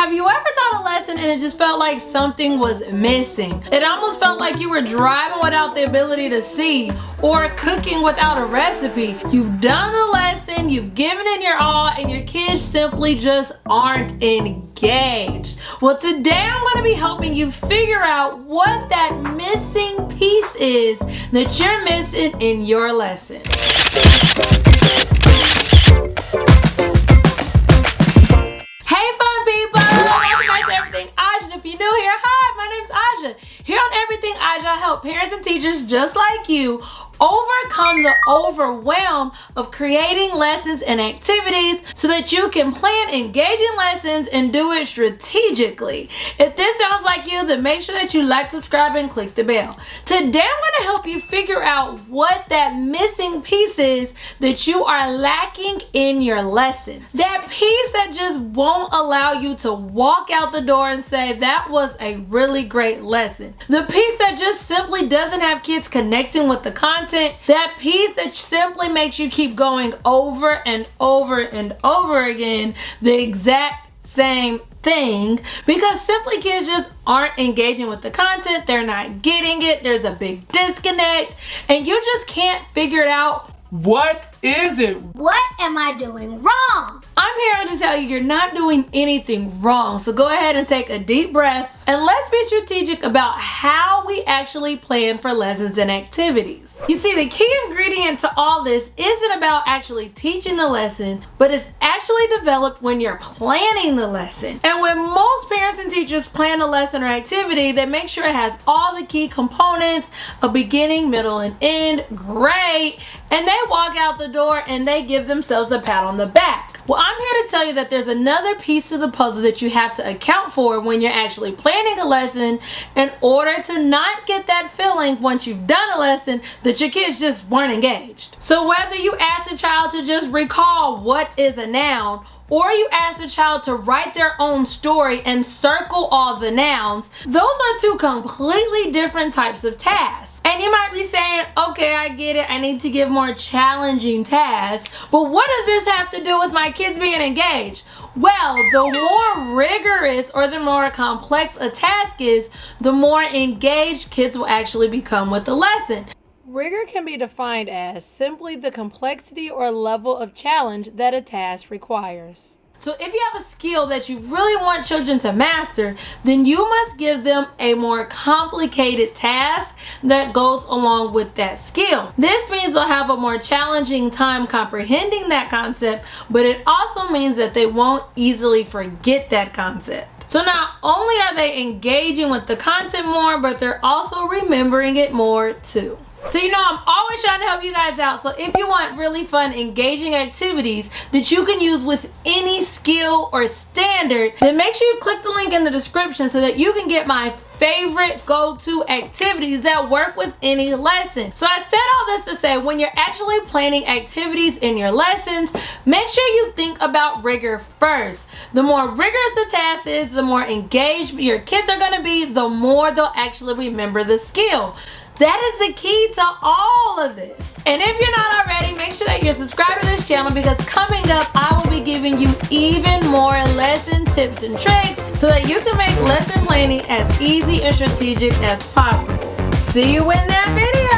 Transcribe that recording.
Have you ever taught a lesson and it just felt like something was missing? It almost felt like you were driving without the ability to see, or cooking without a recipe. You've done the lesson, you've given it your all, and your kids simply just aren't engaged. Well, today I'm going to be helping you figure out what that missing piece is that you're missing in your lesson. If you're new here, hi, my name's Aja. Here on Everything Aja, I help parents and teachers just like you overcome the overwhelm of creating lessons and activities so that you can plan engaging lessons and do it strategically. If this sounds like you, then make sure that you like, subscribe, and click the bell. Today I'm going to help you figure out what that missing piece is that you are lacking in your lessons. That piece that just won't allow you to walk out the door and say, that was a really great lesson. The piece that just simply doesn't have kids connecting with the content. That piece that simply makes you keep going over and over and over again the exact same thing, because simply kids just aren't engaging with the content. They're not getting it. There's a big disconnect and you just can't figure it out. What is it? What am I doing wrong? I'm here to tell you you're not doing anything wrong. So go ahead and take a deep breath and let's be strategic about how we actually plan for lessons and activities. You see, the key ingredient to all this isn't about actually teaching the lesson, but it's actually developed when you're planning the lesson. And when most parents and teachers plan a lesson or activity, they make sure it has all the key components, a beginning, middle, and end. Great. And they walk out the door and they give themselves a pat on the back. Well, I'm here to tell you that there's another piece of the puzzle that you have to account for when you're actually planning a lesson in order to not get that feeling once you've done a lesson that your kids just weren't engaged. So whether you ask a child to just recall what is a noun, or you ask a child to write their own story and circle all the nouns, those are two completely different types of tasks. And you might be saying, okay, I get it. I need to give more challenging tasks. But what does this have to do with my kids being engaged? Well, the more rigorous or the more complex a task is, the more engaged kids will actually become with the lesson. Rigor can be defined as simply the complexity or level of challenge that a task requires. So if you have a skill that you really want children to master, then you must give them a more complicated task that goes along with that skill. This means they'll have a more challenging time comprehending that concept, but it also means that they won't easily forget that concept. So not only are they engaging with the content more, but they're also remembering it more too. So I'm always trying to help you guys out. So if you want really fun, engaging activities that you can use with any skill or standard, then make sure you click the link in the description so that you can get my favorite go-to activities that work with any lesson. So I said all this to say, when you're actually planning activities in your lessons, make sure you think about rigor first. The more rigorous the task is, the more engaged your kids are going to be, the more they'll actually remember the skill. That is the key to all of this. And if you're not already, make sure that you're subscribed to this channel, because coming up, I will be giving you even more lesson tips and tricks so that you can make lesson planning as easy and strategic as possible. See you in that video.